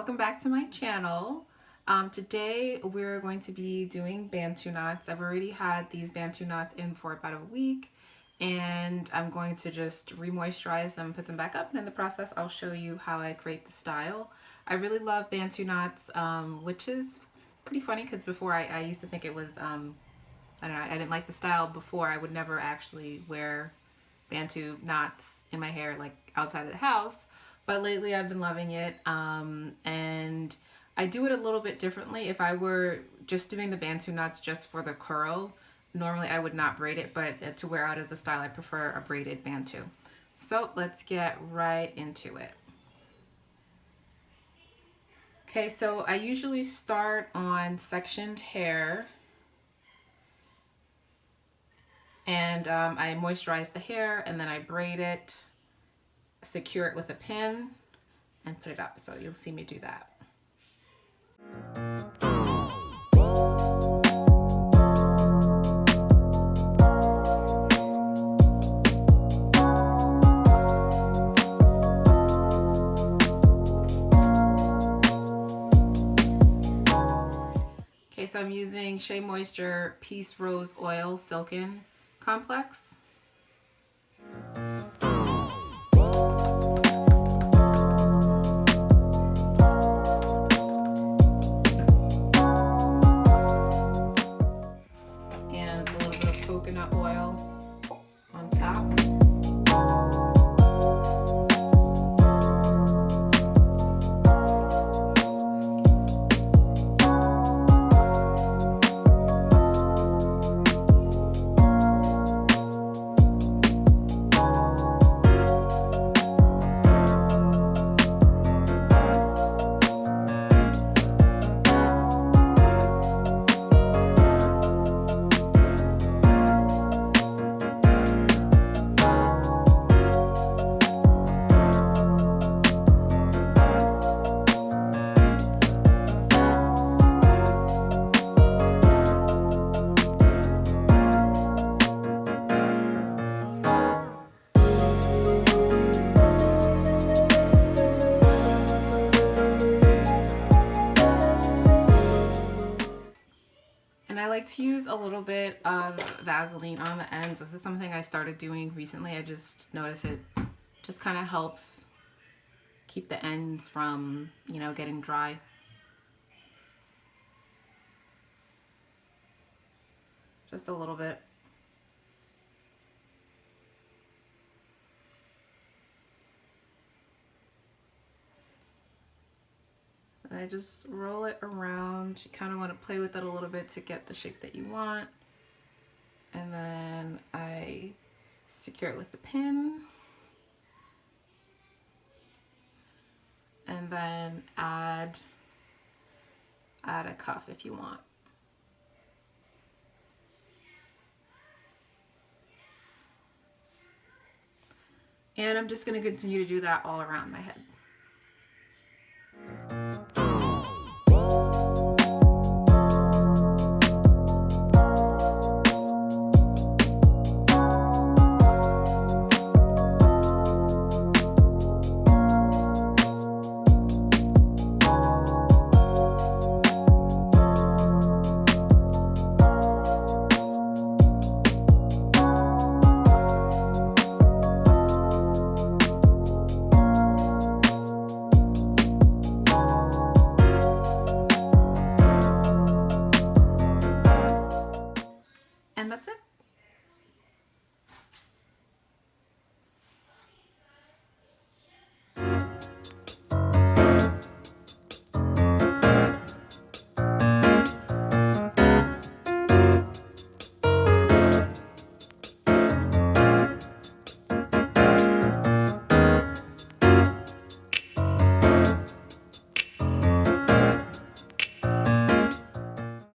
welcome back to my channel. Today we're going to be doing Bantu knots. I've already had these Bantu knots in for about a week, and I'm going to just re-moisturize them, put them back up, and in the process I'll show you how I create the style. I really love Bantu knots, which is pretty funny because before I used to think it was, I don't know, I didn't like the style before. I would never actually wear Bantu knots in my hair like outside of the house, but lately I've been loving it, and I do it a little bit differently. If I were just doing the Bantu knots just for the curl, normally I would not braid it, but to wear out as a style I prefer a braided Bantu. So let's get right into it. Okay, so I usually start on sectioned hair, and I moisturize the hair and then I braid it, secure it with a pin, and put it up. So you'll see me do that. Okay, so I'm using Shea Moisture Peace Rose Oil Silken Complex. And a little bit of coconut oil on top. And I like to use a little bit of Vaseline on the ends. This is something I started doing recently. I just noticed it just kind of helps keep the ends from, you know, getting dry. Just a little bit. And I just roll it around. You kind of want to play with it a little bit to get the shape that you want. And then I secure it with the pin. And then add a cuff if you want. And I'm just going to continue to do that all around my head.